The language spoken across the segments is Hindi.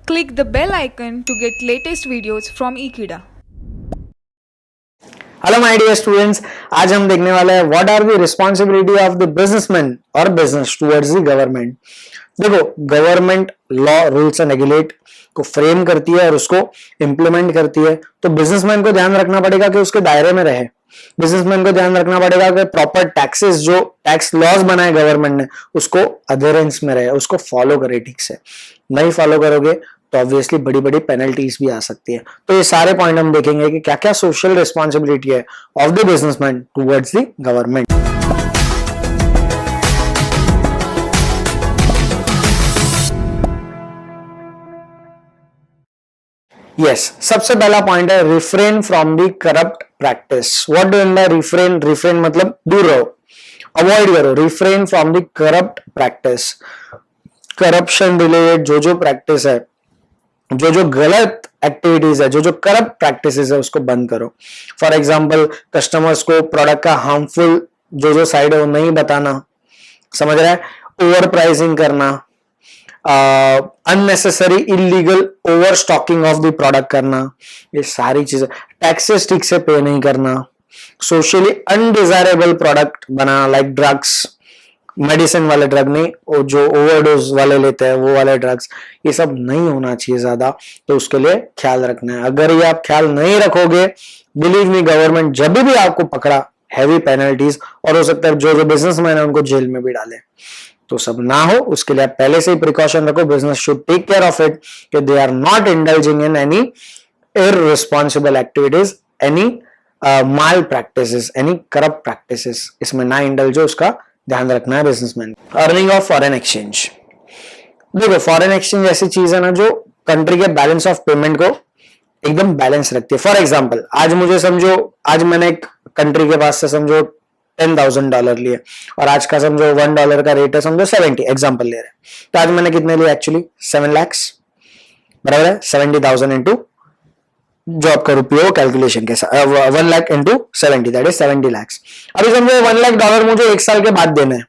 Click the bell icon to get latest videos from Ekeeda. Hello my dear students, आज हम देखने वाले हैं what are the responsibility of the businessman और बिजनेस टुवर्ड्स द गवर्नमेंट। देखो, government law rules and regulate को फ्रेम करती है और उसको इम्प्लीमेंट करती है, तो बिजनेसमैन को ध्यान रखना पड़ेगा कि उसके दायरे में रहे। बिजनेसमैन को ध्यान रखना पड़ेगा कि प्रॉपर टैक्सेस, जो टैक्स लॉज बनाए गवर्नमेंट ने, उसको अधेरेंस में रहे, उसको फॉलो करे ठीक से। नहीं फॉलो करोगे तो ऑब्वियसली बड़ी बड़ी पेनल्टीज भी आ सकती है। तो ये सारे पॉइंट हम देखेंगे कि क्या क्या सोशल रिस्पॉन्सिबिलिटी है of the businessman towards the government. Yes, सबसे पहला पॉइंट है refrain from the corrupt practice. What do mean by refrain? Refrain मतलब दूर रहो, अवॉइड करो। Refrain from the corrupt practice, corruption related जो प्रैक्टिस है, जो गलत एक्टिविटीज है, जो करप्ट प्रैक्टिसेस है, उसको बंद करो। फॉर एग्जांपल, कस्टमर्स को प्रोडक्ट का हार्मफुल जो साइड है वो नहीं बताना, समझ रहा है? ओवर प्राइसिंग करना, unnecessary illegal over stocking of the product करना, ये सारी चीजें। टैक्सेस ठीक से पे नहीं करना, सोशली अनडिजायरेबल प्रोडक्ट बनाना, लाइक ड्रग्स, मेडिसिन वाले ड्रग नहीं, वो जो ओवरडोज वाले लेते हैं वो वाले ड्रग्स, ये सब नहीं होना चाहिए ज्यादा। तो उसके लिए ख्याल रखना है। अगर ये आप ख्याल नहीं रखोगे, बिलीव मी, गवर्नमेंट जब भी आपको पकड़ा, हैवी पेनल्टीज, और हो सकता है जो बिजनेसमैन है उनको जेल में भी डाले। तो सब ना हो, उसके लिए आप पहले से ही प्रिकॉशन रखो। Business should take care of it कि they are not indulging in any irresponsible activities, any malpractices, any corrupt practices, इसमें ना इंडल्ज हो, उसका ध्यान रखना है businessman. Earning of foreign exchange. देखो, फॉरेन एक्सचेंज ऐसी चीज है ना जो कंट्री के बैलेंस ऑफ पेमेंट को एकदम बैलेंस रखती है। फॉर एग्जांपल, आज मुझे समझो, आज मैंने एक कंट्री के पास से समझो $10,000 लिए, और आज का समझो $1 का रेट है समझो 70, एग्जांपल ले रहे हैं। तो आज मैंने कितने लिए? एक्चुअली 7 लाख, बराबर है 70,000 इंटू जो आपका रुपये हो कैलकुलेशन के साथ, 1 lakh into 70, that is 70 lakh. अभी समझो $1 लाख मुझे 1 साल के बाद देना है।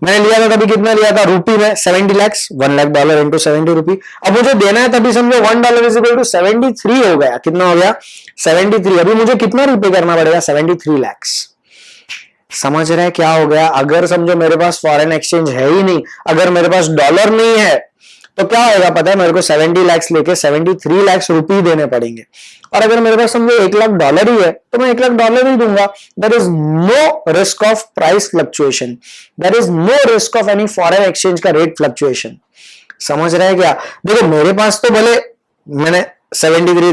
मैंने लिया था तभी कितना लिया था रुपी में? 70 लाख, $1 लाख इंटू 70 रुपी। अब मुझे देना है तभी समझो $1 इज इक्वल टू 73 हो गया। कितना हो गया? 73। अभी मुझे कितना रुपये करना पड़ेगा? 73 लाख। समझ रहे हैं क्या हो गया? अगर समझो मेरे पास फॉरेन एक्सचेंज है ही नहीं, अगर मेरे पास डॉलर नहीं है, तो क्या होगा पता है? मेरे को 70 लाख लेके 73 लाख रुपए देने पड़ेंगे। और अगर मेरे पास समझो $1 लाख ही है, तो मैं $1 लाख ही दूंगा। There is no risk of price fluctuation, there is no risk of any foreign exchange का रेट फ्लक्चुएशन। समझ रहे हैं क्या? देखो, मेरे पास तो भले मैंने 70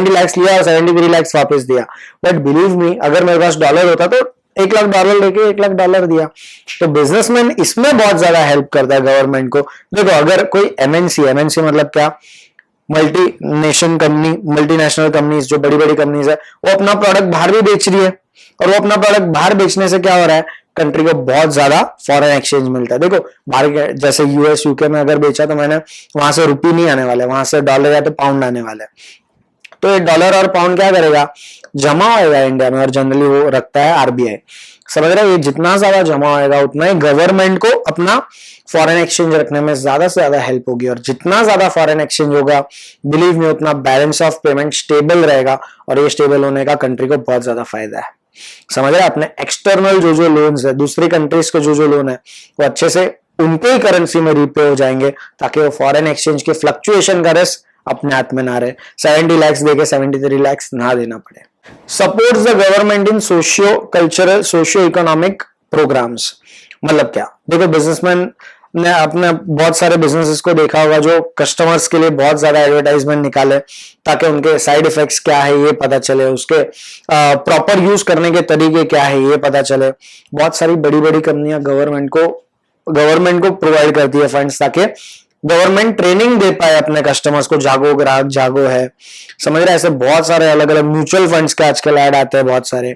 लाख लिया और 73 लाख वापस दिया, बट बिलीव मी, अगर मेरे पास डॉलर होता तो $1 लाख लेके $1 लाख दिया। तो बिजनेसमैन इसमें बहुत ज्यादा हेल्प करता है गवर्नमेंट को। देखो, अगर कोई एमएनसी मतलब क्या? मल्टीनेशनल कंपनी, मल्टीनेशनल कंपनीज, जो बड़ी बड़ी कंपनीज है, वो अपना प्रोडक्ट बाहर भी बेच रही है, और वो अपना प्रोडक्ट बाहर बेचने से क्या हो रहा है? कंट्री को बहुत ज्यादा फॉरेन एक्सचेंज मिलता है। देखो, बाहर जैसे यूएस यूके में अगर बेचा तो मैंने, वहां से रुपी नहीं आने वाले, वहां से डॉलर या तो पाउंड आने वाले। तो ये डॉलर और पाउंड क्या करेगा? जमा होएगा इंडिया में, और जनरली वो रखता है आरबीआई। समझ रहे? ये जितना ज्यादा जमा होएगा उतना ही गवर्नमेंट को अपना फॉरेन एक्सचेंज रखने में ज्यादा से ज्यादा हेल्प होगी, और जितना ज्यादा फॉरेन एक्सचेंज होगा, बिलीव मी, उतना बैलेंस ऑफ पेमेंट स्टेबल रहेगा, और ये स्टेबल होने का कंट्री को बहुत ज्यादा फायदा है। समझ रहे? अपने एक्सटर्नल जो लोन्स है, दूसरी कंट्रीज के जो लोन है, वो अच्छे से उनके ही करेंसी में रीपे हो जाएंगे, ताकि वो फॉरेन एक्सचेंज के फ्लक्चुएशन का रिस्क अपने हाथ में ना रहे। 70 लाख देके 73 लाख ना देना पड़े। Supports the government in socio cultural, socio economic programmes. मतलब क्या? देखो, बिजनेसमैन ने अपने बहुत सारे बिजनेसेस को देखा होगा जो कस्टमर्स के लिए बहुत ज्यादा एडवर्टाइजमेंट निकाले, ताकि उनके साइड इफेक्ट्स क्या है ये पता चले, उसके प्रॉपर यूज करने के तरीके क्या है ये पता चले। बहुत सारी बड़ी बड़ी कंपनियां गवर्नमेंट को प्रोवाइड करती है फंड्स, ताकि गवर्नमेंट ट्रेनिंग दे पाए अपने कस्टमर्स को। जागो ग्राहक जागो है, समझ रहे? ऐसे बहुत सारे अलग अलग म्यूचुअल फंड्स के आजकल ऐड आते हैं बहुत सारे।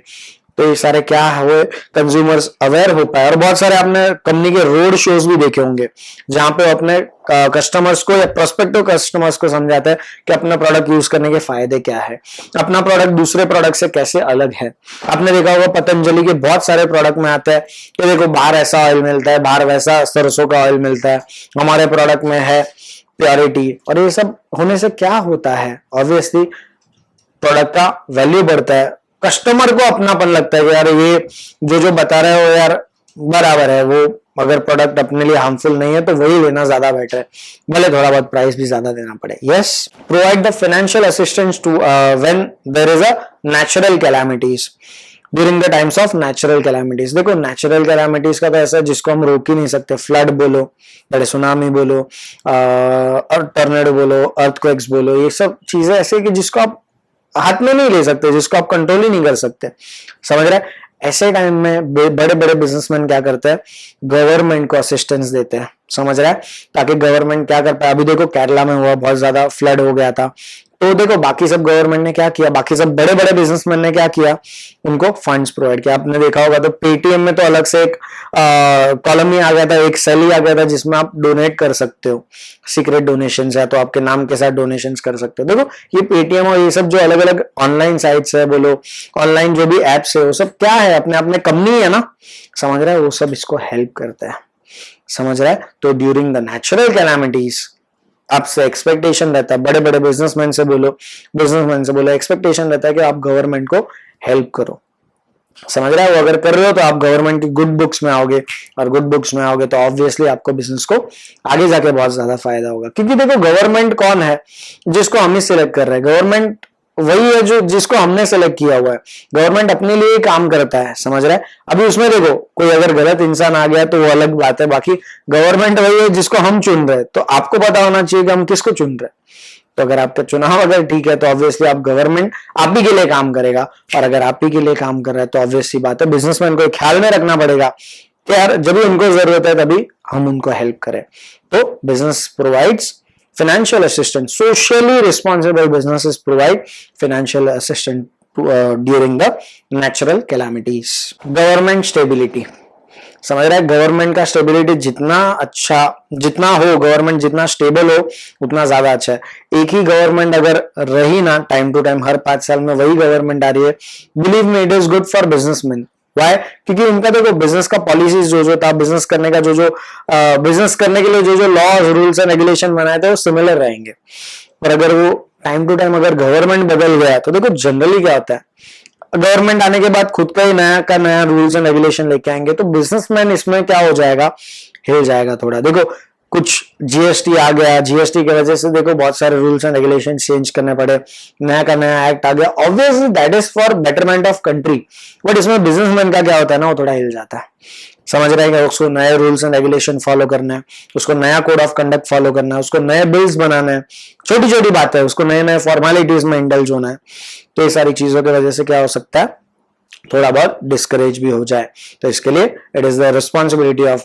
तो ये सारे क्या हुए, कंज्यूमर्स अवेयर हो पाए। और बहुत सारे आपने कंपनी के रोड शोज भी देखे होंगे जहां पे अपने कस्टमर्स को या प्रोस्पेक्टिव कस्टमर्स को समझाते हैं कि अपना प्रोडक्ट यूज करने के फायदे क्या है, अपना प्रोडक्ट दूसरे प्रोडक्ट से कैसे अलग है। आपने देखा होगा पतंजलि के बहुत सारे प्रोडक्ट में आता है कि देखो बाहर ऐसा ऑयल मिलता है, बाहर वैसा सरसों का ऑयल मिलता है, हमारे प्रोडक्ट में है प्योरिटी, और ये सब होने से क्या होता है, ऑब्वियसली प्रोडक्ट का वैल्यू बढ़ता है, कस्टमर को अपनापन लगता है कि यार ये जो बता रहे हो यार बराबर है, वो अगर प्रोडक्ट अपने लिए हार्मफुल नहीं है तो वही लेना ज्यादा बेटर है, भले थोड़ा बहुत प्राइस भी ज्यादा देना पड़े। Yes, provide the financial assistance to when there is a natural calamities, during the times of natural calamities. देखो नेचुरल कैलामिटीज का तो ऐसा है जिसको हम रोक ही नहीं सकते, फ्लड बोलो, बड़े सुनामी बोलो, टॉर्नेडो बोलो, अर्थक्वेक्स बोलो, ये सब चीजें ऐसे कि जिसको आप हाथ में नहीं ले सकते, जिसको आप कंट्रोल ही नहीं कर सकते, समझ रहे हैं। ऐसे टाइम में बड़े बड़े बिजनेसमैन क्या करते हैं, गवर्नमेंट को असिस्टेंस देते हैं, समझ रहा है, ताकि गवर्नमेंट क्या कर पाए। अभी देखो केरला में हुआ, बहुत ज्यादा फ्लड हो गया था, तो देखो बाकी सब गवर्नमेंट ने क्या किया, बाकी सब बड़े बड़े बिजनेसमैन ने क्या किया, उनको फंड्स प्रोवाइड किया। आपने देखा होगा तो पेटीएम में तो अलग से एक कॉलम ही आ गया था, एक सेल ही आ गया था जिसमें आप डोनेट कर सकते हो, सीक्रेट डोनेशन है तो आपके नाम के साथ डोनेशन कर सकते हो। देखो ये पेटीएम और ये सब जो अलग अलग ऑनलाइन साइट्स है बोलो, ऑनलाइन जो भी एप्स है, वो सब क्या है, अपने आप में कंपनी है ना, समझ रहा है, वो सब इसको हेल्प करता है, समझ रहा है। तो ड्यूरिंग द नेचुरल कैलामिटीज आपसे एक्सपेक्टेशन रहता है, बड़े बड़े बिजनेसमैन से बोलो एक्सपेक्टेशन रहता है कि आप गवर्नमेंट को हेल्प करो, समझ रहा है। वो अगर कर रहे हो तो आप गवर्नमेंट की गुड बुक्स में आओगे, और गुड बुक्स में आओगे तो ऑब्वियसली आपको बिजनेस को आगे जाके बहुत ज्यादा फायदा होगा। क्योंकि देखो गवर्नमेंट कौन है, जिसको हम ही सिलेक्ट कर रहे हैं, गवर्नमेंट वही है जो जिसको हमने सेलेक्ट किया हुआ है, गवर्नमेंट अपने लिए ही काम करता है, समझ रहा है। अभी उसमें देखो कोई अगर गलत इंसान आ गया तो वो अलग बात है, बाकी गवर्नमेंट वही है जिसको हम चुन रहे हैं, तो आपको पता होना चाहिए कि हम किसको चुन रहे हैं। तो अगर आपका चुनाव अगर ठीक है तो ऑब्वियसली आप गवर्नमेंट आप ही के लिए काम करेगा, और अगर आप ही के लिए काम कर रहा है तो ऑब्वियसली बात है बिजनेसमैन को ख्याल में रखना पड़ेगा कि यार जब भी उनको जरूरत है तभी हम उनको हेल्प करें। तो business provides financial assistance, socially responsible businesses provide financial assistance during the natural calamities. Government stability, समझ रहा है, गवर्नमेंट का स्टेबिलिटी जितना हो, गवर्नमेंट जितना स्टेबल हो उतना ज्यादा अच्छा है। एक ही गवर्नमेंट अगर रही ना टाइम टू टाइम, हर 5 साल में वही गवर्नमेंट आ रही है, believe me it is good for businessman. Why? क्योंकि उनका देखो बिजनेस का पॉलिसीज जो था, बिजनेस करने का बिजनेस करने के लिए जो लॉज रूल्स एंड रेगुलेशन बनाए थे वो सिमिलर रहेंगे। और अगर वो टाइम टू टाइम अगर गवर्नमेंट बदल गया तो देखो जनरली क्या होता है, गवर्नमेंट आने के बाद खुद का ही नया रूल्स एंड रेगुलेशन लेके आएंगे, तो बिजनेसमैन इसमें क्या हो जाएगा, हिल जाएगा थोड़ा। देखो कुछ जीएसटी आ गया, जीएसटी की वजह से देखो बहुत सारे रूल्स एंड रेगुलेशन चेंज करने पड़े, नया का नया एक्ट आ गया, obviously that is for betterment of country, but इसमें बिजनेसमैन का क्या होता है ना, वो थोड़ा हिल जाता है, समझ रहे हैं। उसको नए रूल्स एंड रेगुलेशन फॉलो करना है, उसको नया कोड ऑफ कंडक्ट फॉलो करना है, उसको नए बिल्स बनाना है, छोटी छोटी बात है, उसको नए नए फॉर्मेलिटीज में इंडल्ज होना है। तो ये सारी चीजों की वजह से क्या हो सकता है, थोड़ा बहुत डिस्करेज भी हो जाए। तो इसके लिए it is the responsibility of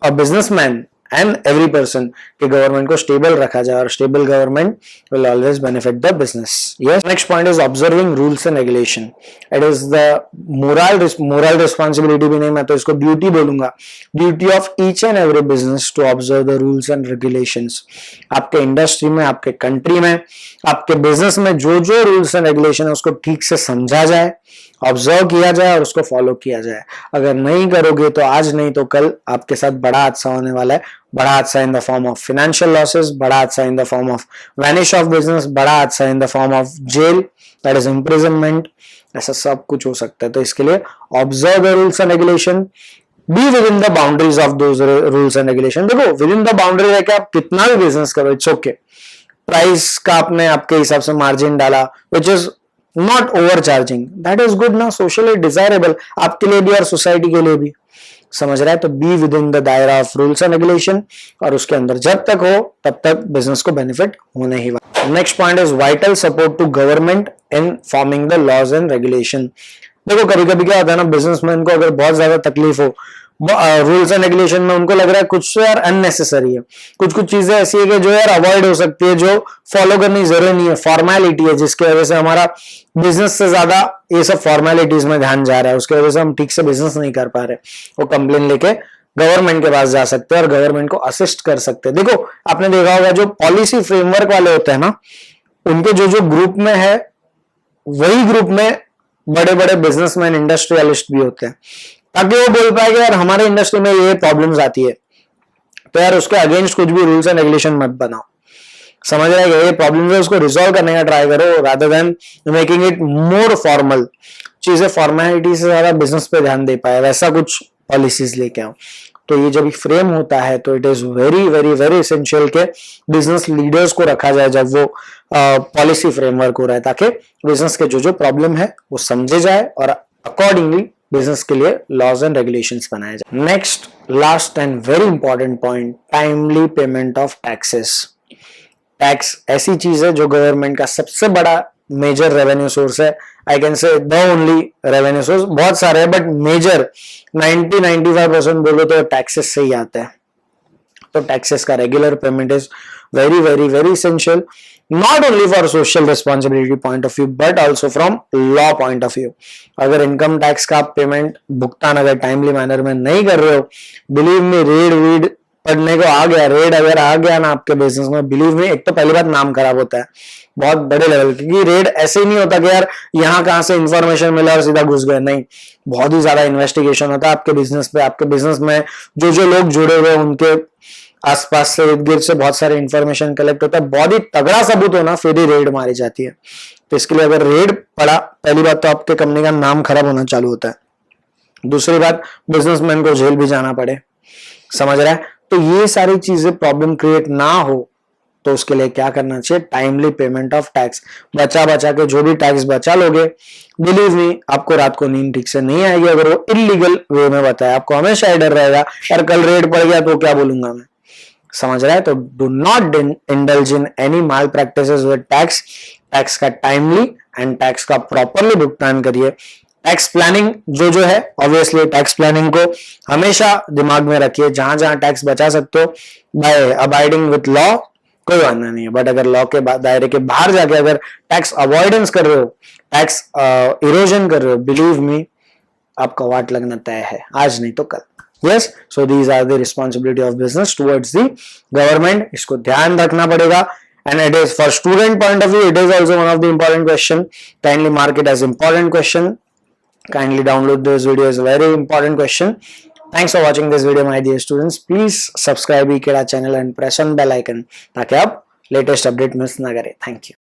a businessman and every person कि गवर्नमेंट को स्टेबल रखा जाए, और stable government will always benefit the business. Yes, next point is observing rules and regulation. It is the moral responsibility भी नहीं, मैं तो इसको ड्यूटी बोलूंगा, duty of each and every business to observe the rules and regulations. आपके इंडस्ट्री में, आपके कंट्री में, आपके बिजनेस में जो रूल्स एंड रेगुलेशन है उसको ठीक से समझा जाए, ऑब्जर्व किया जाए और उसको फॉलो किया जाए। अगर नहीं करोगे तो आज नहीं तो कल आपके साथ बड़ा हादसा होने वाला है, बड़ा हादसा in the form of financial losses, बड़ा हादसा in the form of vanish of business, बड़ा हादसा in the form of jail, that is imprisonment, ऐसा सब कुछ हो सकता है। तो इसके लिए observe the rules and regulation, be within the boundaries of those rules and regulation. देखो विद इन द बाउंड्री है कि आप कितना भी बिजनेस करो, इट्स ओके। प्राइस का आपने आपके हिसाब से मार्जिन डाला, which is not over charging, that is good ना, सोशली डिजायरेबल आपके लिए भी और सोसाइटी के लिए भी, समझ रहा है। तो बी विद इन द दायरा ऑफ रूल्स एंड रेगुलेशन, और उसके अंदर जब तक हो तब तक बिजनेस को बेनिफिट होने ही वाला। Next point is vital support to government in forming the laws and regulation. देखो कभी कभी क्या होता है ना, बिजनेसमैन को अगर बहुत ज्यादा तकलीफ हो रूल्स एंड रेगुलेशन में, उनको लग रहा है कुछ तो यार अननेसेसरी है, कुछ चीजें ऐसी है कि जो यार अवॉइड हो सकती है, जो फॉलो करनी जरूरी नहीं है, फॉर्मेलिटी है, जिसकी वजह से हमारा बिजनेस से ज्यादा ये सब फॉर्मेलिटीज में ध्यान जा रहा है, उसकी वजह से हम ठीक से बिजनेस नहीं कर पा रहे। वो कंप्लेन लेके गवर्नमेंट के पास जा सकते हैं और गवर्नमेंट को असिस्ट कर सकते हैं। देखो आपने देखा होगा जो पॉलिसी फ्रेमवर्क वाले होते हैं ना, उनके जो ग्रुप में है वही ग्रुप में बड़े बड़े बिजनेसमैन, इंडस्ट्रियलिस्ट भी होते हैं, ताकि वो बोल पाए कि यार हमारे इंडस्ट्री में ये प्रॉब्लम्स आती है, तो यार उसके अगेंस्ट कुछ भी रूल्स एंड रेगुलेशन मत बनाओ, समझ रहे हैं? ये प्रॉब्लम है उसको रिजॉल्व करने का ट्राई करो rather than making it more formal. चीजें फॉर्मेलिटी से ज्यादा बिजनेस पे ध्यान दे पाए, वैसा कुछ पॉलिसीज लेके आओ। तो ये जब फ्रेम होता है तो it is very very very essential के बिजनेस लीडर्स को रखा जाए जब वो पॉलिसी फ्रेमवर्क हो रहा है, ताकि बिजनेस के जो जो प्रॉब्लम है वो समझे जाए और अकॉर्डिंगली बिजनेस के लिए लॉज एंड रेगुलेशंस बनाए जाए। Next last and very important point, timely payment of taxes. Tax ऐसी चीज है जो गवर्नमेंट का सबसे बड़ा मेजर रेवेन्यू सोर्स है। I can say the only revenue source, बहुत सारे हैं बट मेजर 90-95% बोलो तो टैक्सेस से ही आता है। तो टैक्सेस का regular payment is very very very essential, not only for social responsibility point of view but also from law point of view. अगर इनकम टैक्स का पेमेंट भुगतान अगर टाइमली मैनर में नहीं कर रहे हो, बिलीव मी रेड वीड पढ़ने को आ गया, रेड अगर आ गया ना आपके बिजनेस में, बिलीव मी एक तो पहली बात नाम खराब होता है बहुत बड़े लेवल, क्योंकि रेड ऐसे ही नहीं होता कि यार यहाँ कहां से इंफॉर्मेशन मिला और सीधा घुस गए, नहीं, बहुत ही ज्यादा इन्वेस्टिगेशन होता है आपके बिजनेस पे। आपके बिजनेस में जो जो लोग जुड़े हुए उनके आसपास से इर्द गिर्द से बहुत सारे इंफॉर्मेशन कलेक्ट होता है, बहुत ही तगड़ा सबूत होना फिर ही रेड मारी जाती है। तो इसके लिए अगर रेड पड़ा, पहली बात तो आपके कंपनी का नाम खराब होना चालू होता है। दूसरी बात, बिजनेसमैन को जेल भी जाना पड़े, समझ रहा है? तो ये सारी चीजें प्रॉब्लम क्रिएट ना हो तो उसके लिए क्या करना चाहिए, टाइमली पेमेंट ऑफ टैक्स। बचा बचा के जो भी टैक्स बचा लोगे, बिलीव मी आपको रात को नींद ठीक से नहीं आएगी अगर वो इलीगल वे में बताया। आपको हमेशा ही डर रहेगा यार कल रेड पड़ गया तो क्या बोलूंगा मैं, समझ रहा है? तो do not indulge in any mall practices with tax. Tax का टाइमली एंड टैक्स का प्रॉपरली भुगतान करिए। टैक्स प्लानिंग जो जो है, ऑब्वियसली टैक्स प्लानिंग को हमेशा दिमाग में रखिए, जहां जहां टैक्स बचा सकते हो बाय अबाइडिंग विथ लॉ, कोई वादा नहीं है। बट अगर लॉ के दायरे के बाहर जाके अगर टैक्स अवॉइडेंस कर रहे हो, टैक्स इरोजन कर रहे हो, बिलीव मी आपका वाट लगना तय है, आज नहीं तो कल। Yes, so these are the responsibility of business towards the government. इसको ध्यान रखना पड़ेगा, and it is for student point of view, it is also one of the important question. Kindly mark it as important question. Kindly download this video, is a very important question. Thanks for watching this video, my dear students. Please subscribe ekeeda channel and press on bell icon ताकि आप latest update मिस ना करें. Thank you.